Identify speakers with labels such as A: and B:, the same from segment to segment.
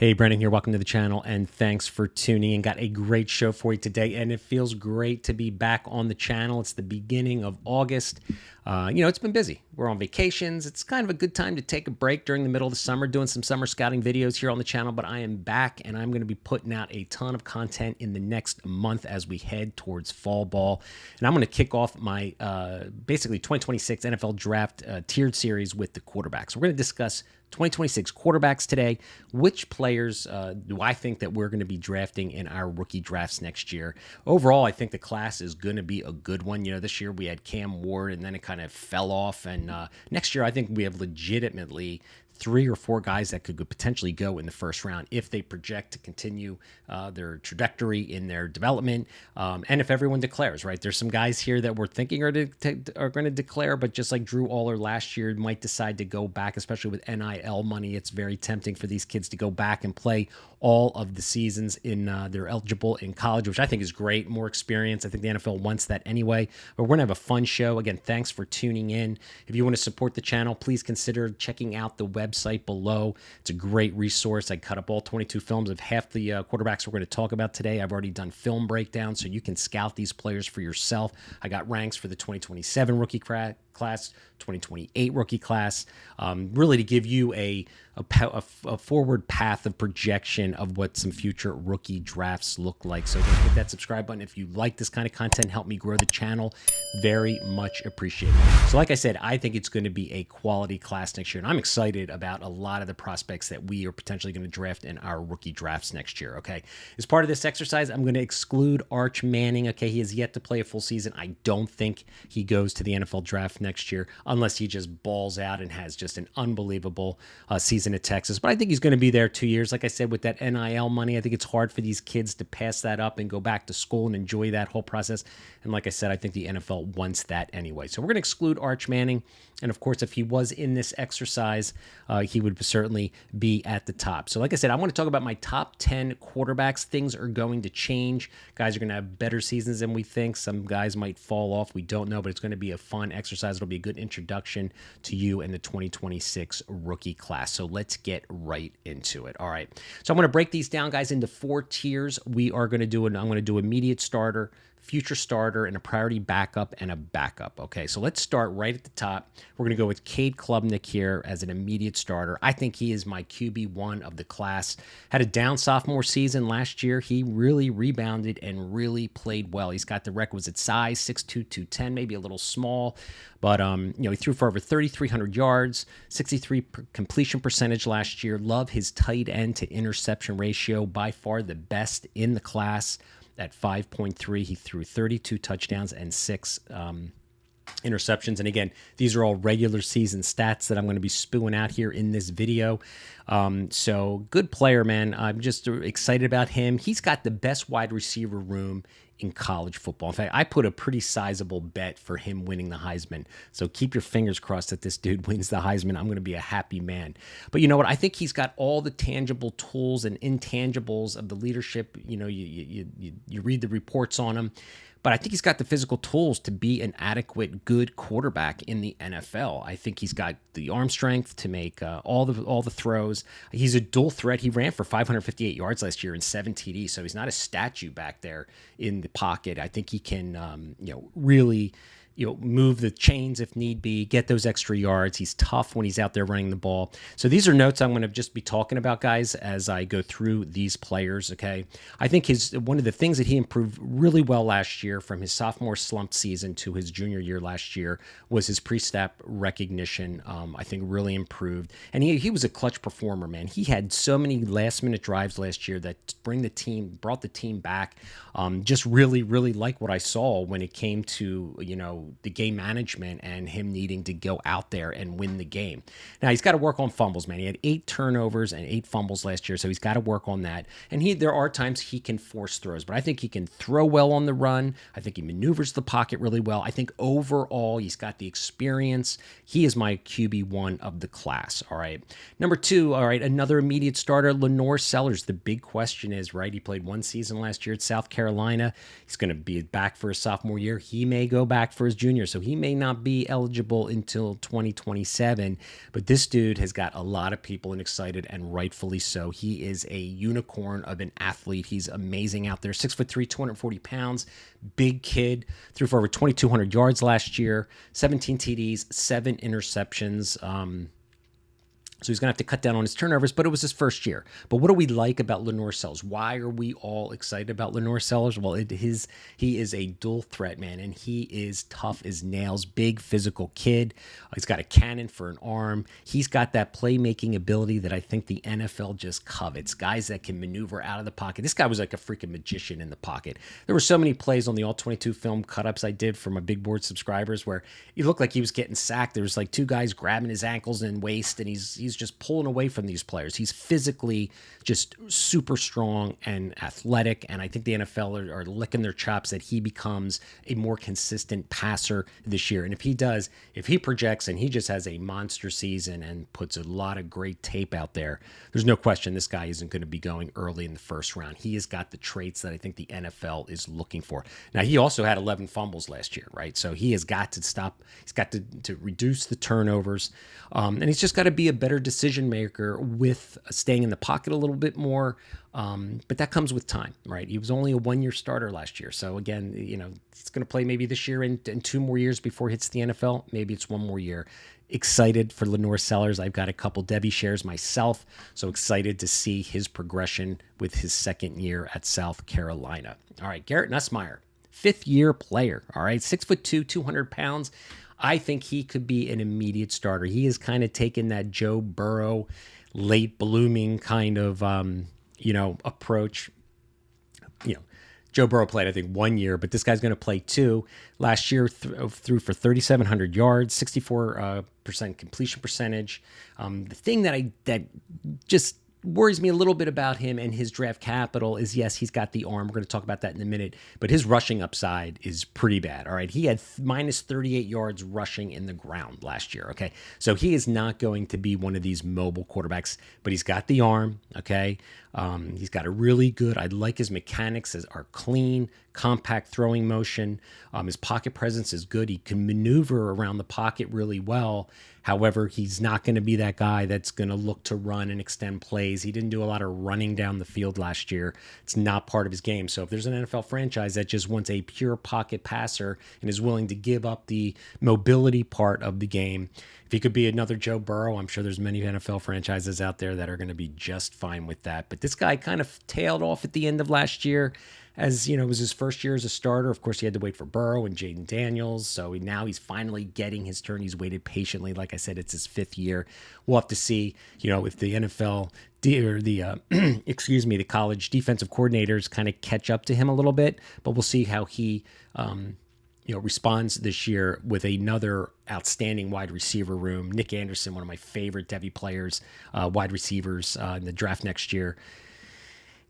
A: Hey, Brennan here. Welcome to the channel, and thanks for tuning in. Got a great show for you today, and it feels great to be back on the channel. It's the beginning of August. It's been busy. We're on vacations. It's kind of a good time to take a break during the middle of the summer, doing some summer scouting videos here on the channel, but I am back, and I'm going to be putting out a ton of content in the next month as we head towards fall ball. And I'm going to kick off my basically 2026 NFL Draft tiered series with the quarterbacks. We're going to discuss 2026 quarterbacks today. Which players do I think that we're going to be drafting in our rookie drafts next year? Overall, I think the class is going to be a good one. You know, this year we had Cam Ward, and then it kind of fell off. And next year, I think we have legitimately 3 or 4 guys that could potentially go in the first round if they project to continue their trajectory in their development, and if everyone declares, right? There's some guys here that we're thinking are going to declare, but just like Drew Aller last year, might decide to go back, especially with NIL money. It's very tempting for these kids to go back and play all of the seasons in they're eligible in college, which I think is great. More experience. I think the NFL wants that anyway. But we're going to have a fun show. Again, thanks for tuning in. If you want to support the channel, please consider checking out the website below. It's a great resource. I cut up all 22 films of half the quarterbacks we're going to talk about today. I've already done film breakdowns, so you can scout these players for yourself. I got ranks for the 2027 rookie class, 2028 rookie class, really to give you a forward path of projection of what some future rookie drafts look like. So don't hit that subscribe button if you like this kind of content. Help me grow the channel. Very much appreciated. So like I said, I think it's going to be a quality class next year, and I'm excited about a lot of the prospects that we are potentially going to draft in our rookie drafts next year. Okay, as part of this exercise, I'm going to exclude Arch Manning. Okay, he has yet to play a full season. I don't think he goes to the NFL draft next year unless he just balls out and has just an unbelievable season at Texas. But I think he's going to be there 2 years. Like I said, with that NIL money, I think it's hard for these kids to pass that up and go back to school and enjoy that whole process. And like I said, I think the NFL wants that anyway. So we're going to exclude Arch Manning. And of course, if he was in this exercise, he would certainly be at the top. So like I said, I want to talk about my top 10 quarterbacks. Things are going to change. Guys are going to have better seasons than we think. Some guys might fall off. We don't know, but it's going to be a fun exercise. It'll be a good introduction to you in the 2026 rookie class. So let's get right into it. All right. So I'm going to break these down, guys, into 4 tiers. We are going to do I'm going to do immediate starter, future starter, and a priority backup and a backup. Okay, so let's start right at the top. We're going to go with Cade Klubnik here as an immediate starter. I think he is my QB1 of the class. Had a down sophomore season last year. He really rebounded and really played well. He's got the requisite size, 6'2", 210, maybe a little small, but he threw for over 3,300 yards, 63 completion percentage last year. Love his tight end to interception ratio, by far the best in the class. At 5.3, he threw 32 touchdowns and 6 interceptions. And again, these are all regular season stats that I'm going to be spewing out here in this video. So good player, man. I'm just excited about him. He's got the best wide receiver room in college football. In fact, I put a pretty sizable bet for him winning the Heisman. So keep your fingers crossed that this dude wins the Heisman. I'm going to be a happy man. But you know what? I think he's got all the tangible tools and intangibles of the leadership. You know, you read the reports on him. But I think he's got the physical tools to be an adequate, good quarterback in the NFL. I think he's got the arm strength to make all the throws. He's a dual threat. He ran for 558 yards last year and 7 TDs, so he's not a statue back there in the pocket. I think he can, really move the chains if need be, get those extra yards. He's tough when he's out there running the ball. So these are notes I'm going to just be talking about, guys, as I go through these players, okay? I think one of the things that he improved really well last year from his sophomore slump season to his junior year last year was his pre-snap recognition. I think really improved. And he was a clutch performer, man. He had so many last-minute drives last year that brought the team back. Just really, really like what I saw when it came to, the game management and him needing to go out there and win the game. Now, he's got to work on fumbles, man. He had 8 turnovers and 8 fumbles last year, so he's got to work on that. And there are times he can force throws, but I think he can throw well on the run. I think he maneuvers the pocket really well. I think overall, he's got the experience. He is my QB1 of the class, all right? Number 2, all right, another immediate starter, Lenore Sellers. The big question is, right, he played 1 season last year at South Carolina. He's going to be back for his sophomore year. He may go back for Torres Jr., so he may not be eligible until 2027. But this dude has got a lot of people excited, and rightfully so. He is a unicorn of an athlete. He's amazing out there. 6'3", 240 pounds, big kid. Threw for over 2,200 yards last year, 17 TDs, 7 interceptions. So he's going to have to cut down on his turnovers, but it was his first year. But what do we like about Lenore Sellers? Why are we all excited about Lenore Sellers? Well, he is a dual threat, man, and he is tough as nails, big physical kid. He's got a cannon for an arm. He's got that playmaking ability that I think the NFL just covets, guys that can maneuver out of the pocket. This guy was like a freaking magician in the pocket. There were so many plays on the ALL22 film cutups I did for my big board subscribers where he looked like he was getting sacked. There was like 2 guys grabbing his ankles and waist, and he's just pulling away from these players. He's physically just super strong and athletic, and I think the NFL are licking their chops that he becomes a more consistent passer this year. And if he projects and he just has a monster season and puts a lot of great tape out there, there's no question this guy isn't going to be going early in the first round. He has got the traits that I think the NFL is looking for. Now, he also had 11 fumbles last year, right? So he has got to stop. He's got to reduce the turnovers, and he's just got to be a better decision maker with staying in the pocket a little bit more. But that comes with time, right? He was only a 1-year starter last year. So again, he's going to play maybe this year and 2 more years before he hits the NFL. Maybe it's 1 more year. Excited for Lenore Sellers. I've got a couple Debbie shares myself. So excited to see his progression with his 2nd year at South Carolina. All right, Garrett Nusmire, 5th-year player. All right, 6'2", 200 pounds. I think he could be an immediate starter. He has kind of taken that Joe Burrow late blooming kind of, approach. Joe Burrow played, I think, 1 year, but this guy's going to play 2. Last year, threw for 3,700 yards, 64% completion percentage. The thing that just worries me a little bit about him and his draft capital is, yes, he's got the arm. We're going to talk about that in a minute, but his rushing upside is pretty bad. All right. He had minus 38 yards rushing in the ground last year. Okay. So he is not going to be one of these mobile quarterbacks, but he's got the arm. Okay. He's got a really good, I like his mechanics are clean, compact throwing motion. His pocket presence is good. He can maneuver around the pocket really well. However, he's not going to be that guy that's going to look to run and extend plays. He didn't do a lot of running down the field last year. It's not part of his game. So if there's an NFL franchise that just wants a pure pocket passer and is willing to give up the mobility part of the game, if he could be another Joe Burrow, I'm sure there's many NFL franchises out there that are going to be just fine with that. But this guy kind of tailed off at the end of last year. As it was his first year as a starter. Of course, he had to wait for Burrow and Jaden Daniels. So now he's finally getting his turn. He's waited patiently. Like I said, it's his 5th year. We'll have to see, if the NFL or the college defensive coordinators kind of catch up to him a little bit. But we'll see how he, responds this year with another outstanding wide receiver room. Nick Anderson, one of my favorite Devy players, wide receivers in the draft next year.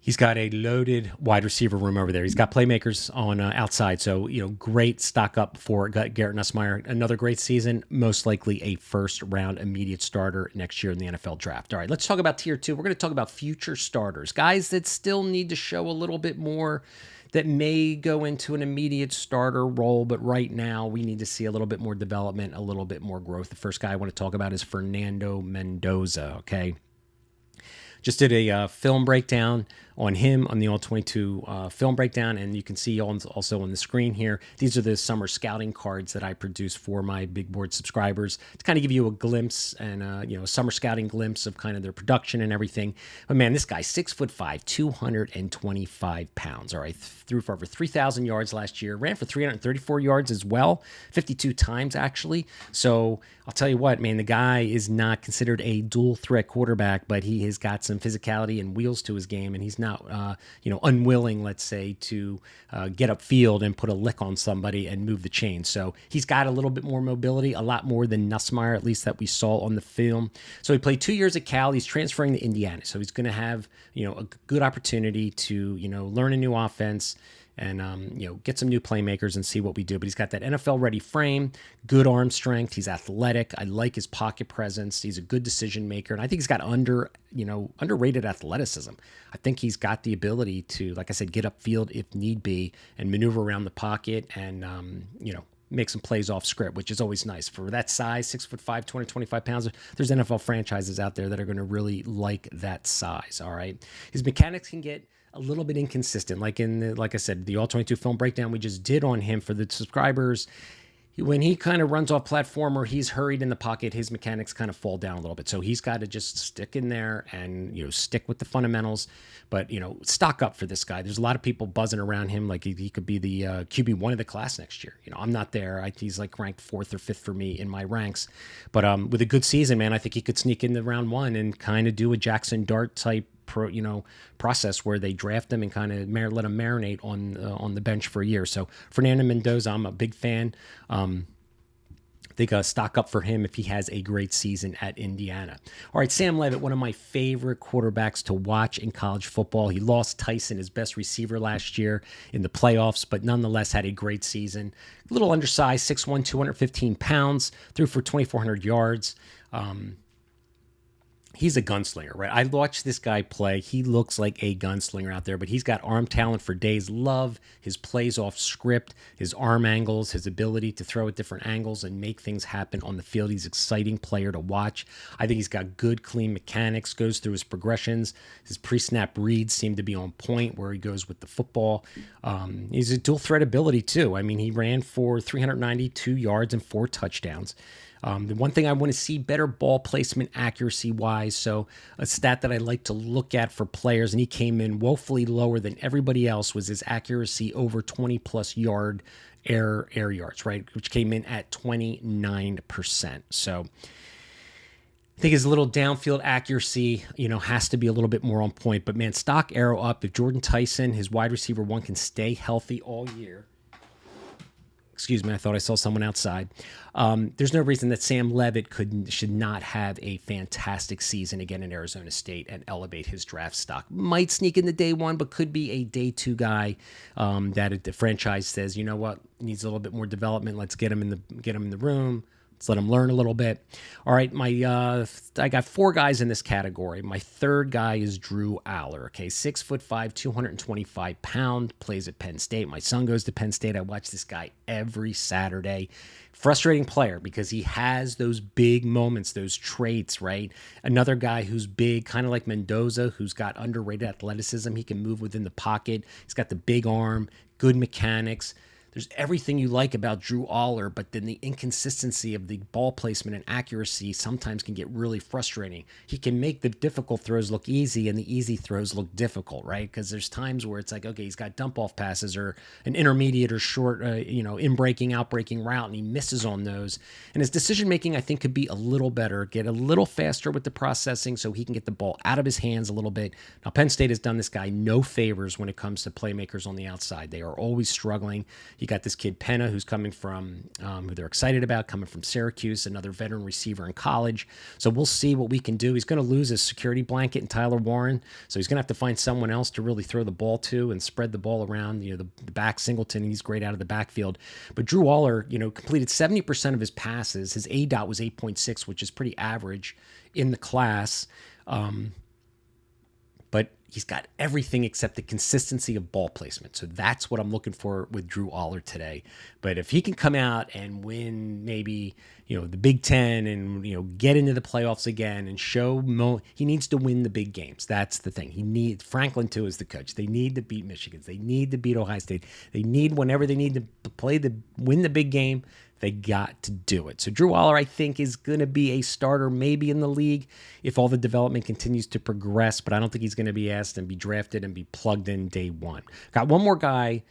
A: He's got a loaded wide receiver room over there. He's got playmakers on outside. So, great stock up for Garrett Nusmire. Another great season, most likely a first-round immediate starter next year in the NFL draft. All right, let's talk about Tier 2. We're going to talk about future starters, guys that still need to show a little bit more, that may go into an immediate starter role, but right now we need to see a little bit more development, a little bit more growth. The first guy I want to talk about is Fernando Mendoza, okay? Just did a film breakdown on him on the ALL22 film breakdown, and you can see also on the screen here, these are the summer scouting cards that I produce for my big board subscribers to kind of give you a glimpse and a summer scouting glimpse of kind of their production and everything. But man, this guy, 6'5", 225 pounds. All right, threw for over 3,000 yards last year, ran for 334 yards as well, 52 times actually. So I'll tell you what, man, the guy is not considered a dual threat quarterback, but he has got some physicality and wheels to his game, and he's not unwilling, let's say, to get upfield and put a lick on somebody and move the chain. So he's got a little bit more mobility, a lot more than Nusmire, at least that we saw on the film. So he played 2 years at Cal. He's transferring to Indiana. So he's going to have, a good opportunity to, learn a new offense and, get some new playmakers and see what we do. But he's got that NFL-ready frame, good arm strength. He's athletic. I like his pocket presence. He's a good decision maker. And I think he's got underrated athleticism. I think he's got the ability to, like I said, get upfield if need be and maneuver around the pocket and, make some plays off script, which is always nice for that size, 6'5", 225 pounds. There's NFL franchises out there that are going to really like that size. All right. His mechanics can get a little bit inconsistent. Like like I said, the ALL22 film breakdown we just did on him for the subscribers, when he kind of runs off platform or he's hurried in the pocket, his mechanics kind of fall down a little bit. So he's got to just stick in there and, stick with the fundamentals. But, stock up for this guy. There's a lot of people buzzing around him like he could be the QB1 of the class next year. I'm not there. He's like ranked 4th or 5th for me in my ranks. But with a good season, man, I think he could sneak into round 1 and kind of do a Jackson Dart type process where they draft him and kind of let him marinate on the bench for a year. So Fernando Mendoza, I'm a big fan. I think stock up for him if he has a great season at Indiana. All right, Sam Levit, one of my favorite quarterbacks to watch in college football. He lost Tyson, his best receiver last year in the playoffs, but nonetheless had a great season. A little undersized, 6'1", 215 pounds, threw for 2,400 yards. He's a gunslinger, right? I watched this guy play. He looks like a gunslinger out there, but he's got arm talent for days. Love his plays off script, his arm angles, his ability to throw at different angles and make things happen on the field. He's an exciting player to watch. I think he's got good, clean mechanics, goes through his progressions. His pre-snap reads seem to be on point where he goes with the football. He's a dual threat ability too. I mean, he ran for 392 yards and 4 touchdowns. The one thing I want to see better ball placement accuracy wise. So a stat that I like to look at for players, and he came in woefully lower than everybody else, was his accuracy over 20 plus yard air yards, right? Which came in at 29%. So I think his little downfield accuracy, has to be a little bit more on point. But man, stock arrow up. If Jordan Tyson, his wide receiver 1, can stay healthy all year. Excuse me, I thought I saw someone outside. There's no reason that Sam Levit should not have a fantastic season again in Arizona State and elevate his draft stock. Might sneak into day 1, but could be a day 2 guy that the franchise says, you know what, needs a little bit more development. Let's get him in the room. Let's let him learn a little bit. All right, I got 4 guys in this category. My third guy is Drew Aller. Okay, 6'5", 225 pounds, plays at Penn State. My son goes to Penn State. I watch this guy every Saturday. Frustrating player because he has those big moments, those traits, right? Another guy who's big, kind of like Mendoza, who's got underrated athleticism. He can move within the pocket. He's got the big arm, good mechanics. There's everything you like about Drew Aller, but then the inconsistency of the ball placement and accuracy sometimes can get really frustrating. He can make the difficult throws look easy and the easy throws look difficult, right? Because there's times where it's like, okay, he's got dump-off passes or an intermediate or short, in-breaking, out-breaking route, and he misses on those. And his decision-making, I think, could be a little better, get a little faster with the processing so he can get the ball out of his hands a little bit. Now, Penn State has done this guy no favors when it comes to playmakers on the outside. They are always struggling. You got this kid Penna, who's coming from, who they're excited about, coming from Syracuse, another veteran receiver in college. So we'll see what we can do. He's going to lose his security blanket in Tyler Warren, so he's going to have to find someone else to really throw the ball to and spread the ball around. The back Singleton, he's great out of the backfield. But Drew Aller, completed 70% of his passes. His ADOT was 8.6, which is pretty average in the class. But he's got everything except the consistency of ball placement. So that's what I'm looking for with Drew Aller today. But if he can come out and win maybe, the Big Ten and, get into the playoffs again and show he needs to win the big games. That's the thing. Franklin too is the coach. They need to beat Michigan. They need to beat Ohio State. They need, whenever they need to win the big game, they got to do it. So Drew Aller, I think, is going to be a starter maybe in the league if all the development continues to progress, but I don't think he's going to be asked and be drafted and be plugged in day 1. Got one more guy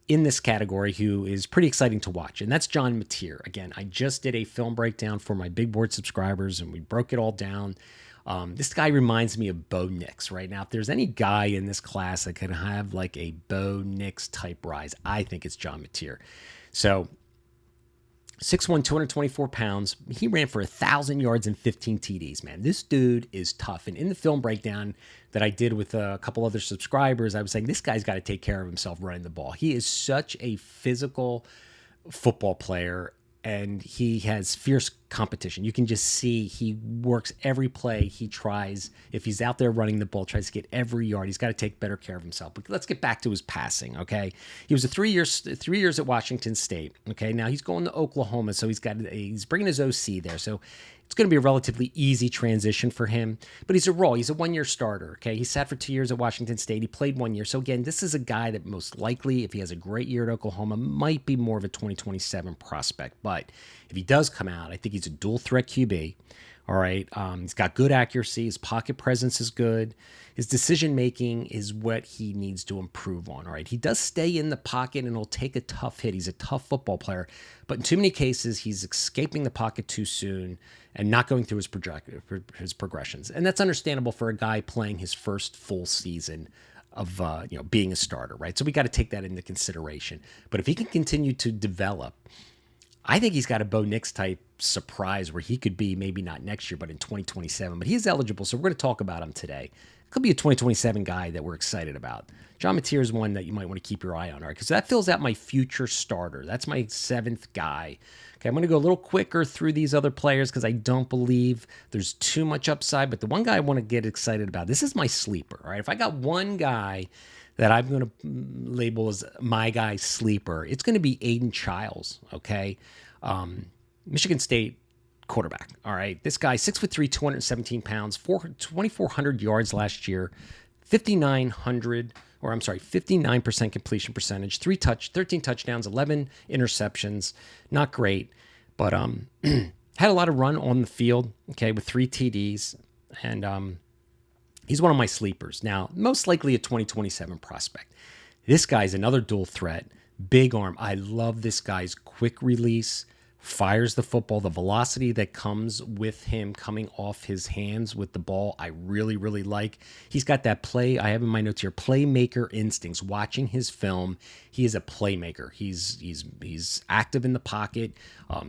A: in this category who is pretty exciting to watch, and that's John Mateer. Again, I just did a film breakdown for my Big Board subscribers, and we broke it all down. This guy reminds me of Bo Nix right now. If there's any guy in this class that can have like a Bo Nix type rise, I think it's John Mateer. So 6'1", 224 pounds. He ran for 1,000 yards and 15 TDs, man. This dude is tough. And in the film breakdown that I did with a couple other subscribers, I was saying this guy's got to take care of himself running the ball. He is such a physical football player. and he has fierce competition. You can just see he works every play. He tries, if he's out there running the ball, tries to get every yard. He's got to take better care of himself. But let's get back to his passing, okay? He was 3 years at Washington State, okay? Now he's going to Oklahoma, so he's bringing his OC there. So it's going to be a relatively easy transition for him, but he's a 1-year starter, okay? He sat for 2 years at Washington State. He played 1 year. So again, this is a guy that most likely, if he has a great year at Oklahoma, might be more of a 2027 prospect. But if he does come out, I think he's a dual threat QB. All right. He's got good accuracy. His pocket presence is good. His decision making is what he needs to improve on. All right. He does stay in the pocket and he'll take a tough hit. He's a tough football player, but in too many cases, he's escaping the pocket too soon and not going through his progressions. And that's understandable for a guy playing his first full season of being a starter, right? So we got to take that into consideration. But if he can continue to develop, I think he's got a Bo Nix type surprise where he could be maybe not next year, but in 2027. But he is eligible, so we're going to talk about him today. Could be a 2027 guy that we're excited about. John Mateer is one that you might want to keep your eye on, all right? Because that fills out my future starter. That's my 7th guy. Okay, I'm going to go a little quicker through these other players because I don't believe there's too much upside. But the one guy I want to get excited about, this is my sleeper, all right? If I got one guy that I'm going to label as my guy sleeper, it's going to be Aiden Childs, okay? Michigan State quarterback, all right? This guy, 6'3", 217 pounds, 2,400 yards last year, 59% completion percentage, 13 touchdowns, 11 interceptions. Not great, but had a lot of run on the field, okay, with 3 TDs, and he's one of my sleepers. Now, most likely a 2027 prospect. This guy's another dual threat, big arm. I love this guy's quick release, fires the football, the velocity that comes with him coming off his hands with the ball. I really, really like. He's got that play. I have in my notes here, playmaker instincts. Watching his film, he is a playmaker. He's active in the pocket,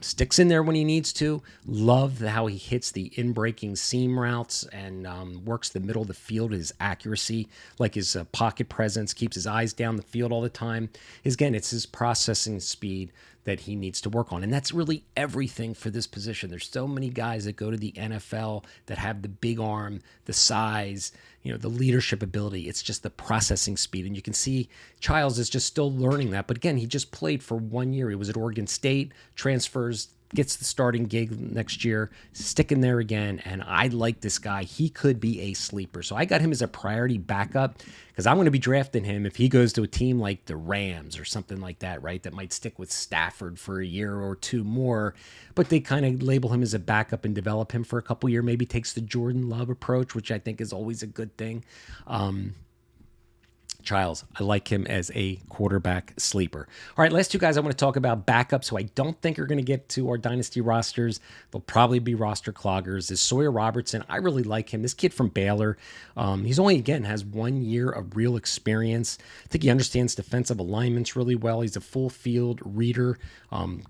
A: sticks in there when he needs to. Love how he hits the in-breaking seam routes and works the middle of the field. His accuracy, like his pocket presence, keeps his eyes down the field all the time. Again, it's his processing speed that he needs to work on. And that's really everything for this position. There's so many guys that go to the NFL that have the big arm, the size, the leadership ability. It's just the processing speed. And you can see Childs is just still learning that. But again, he just played for 1 year. He was at Oregon State, transfers, gets the starting gig next year, sticking there again. And I like this guy. He could be a sleeper. So I got him as a priority backup because I'm going to be drafting him if he goes to a team like the Rams or something like that, right? That might stick with Stafford for a year or two more, but they kind of label him as a backup and develop him for a couple years, maybe takes the Jordan Love approach, which I think is always a good thing. Childs, I like him as a quarterback sleeper. All right, last two guys I want to talk about, backups who I don't think are going to get to our dynasty rosters. They'll probably be roster cloggers. Is Sawyer Robertson. I really like him. This kid from Baylor. He's only, again, has 1 year of real experience. I think he understands defensive alignments really well. He's a full field reader,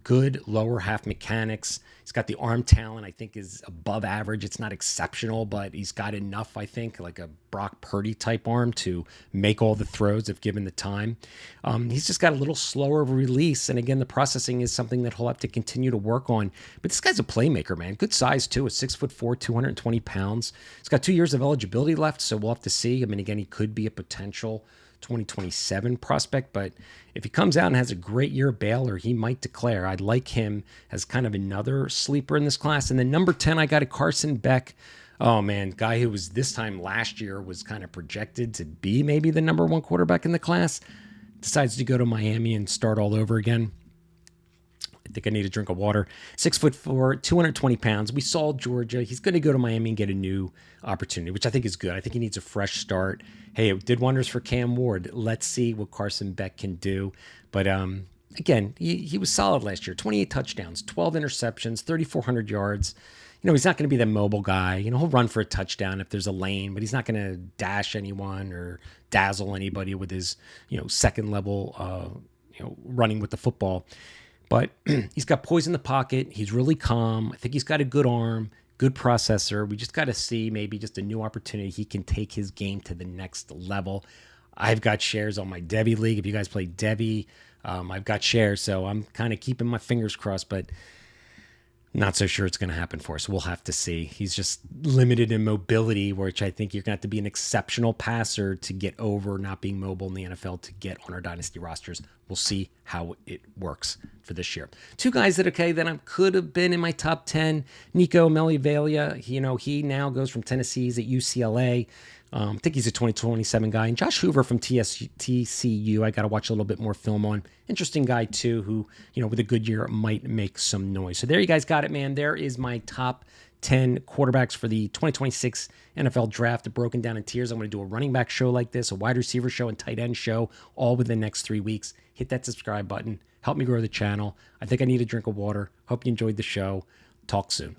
A: good lower half mechanics. He's got the arm talent, I think, is above average. It's not exceptional, but he's got enough, I think, like a Brock Purdy type arm to make all the throws if given the time. He's just got a little slower of a release. And again, the processing is something that he'll have to continue to work on. But this guy's a playmaker, man. Good size, too. A 6'4", 220 pounds. He's got 2 years of eligibility left, so we'll have to see. I mean, again, he could be a potential 2027 prospect, but if he comes out and has a great year at Baylor, he might declare. I'd like him as kind of another sleeper in this class. And then number 10, I got a Carson Beck. Oh man, guy who was this time last year was kind of projected to be maybe the number 1 quarterback in the class, decides to go to Miami and start all over again. I think I need a drink of water. 6'4", 220 pounds. We saw Georgia. He's going to go to Miami and get a new opportunity, which I think is good. I think he needs a fresh start. Hey, it did wonders for Cam Ward. Let's see what Carson Beck can do. But again, he was solid last year. 28 touchdowns, 12 interceptions, 3,400 yards. He's not going to be the mobile guy. He'll run for a touchdown if there's a lane, but he's not going to dash anyone or dazzle anybody with his, second level, running with the football. But he's got poise in the pocket. He's really calm. I think he's got a good arm, good processor. We just got to see maybe just a new opportunity. He can take his game to the next level. I've got shares on my Devi League. If you guys play Devi, I've got shares. So I'm kind of keeping my fingers crossed. But Not so sure it's going to happen for us. We'll have to see. He's just limited in mobility, which I think you're going to have to be an exceptional passer to get over not being mobile in the NFL to get on our dynasty rosters. We'll see how it works for this year. Two guys that I could have been in my top 10. Nico Melivalia, he now goes from Tennessee. He's at UCLA. I think he's a 2027 guy. And Josh Hoover from TCU, I got to watch a little bit more film on. Interesting guy, too, who, with a good year might make some noise. So there you guys got it, man. There is my top 10 quarterbacks for the 2026 NFL draft, broken down in tiers. I'm going to do a running back show like this, a wide receiver show, and tight end show all within the next 3 weeks. Hit that subscribe button. Help me grow the channel. I think I need a drink of water. Hope you enjoyed the show. Talk soon.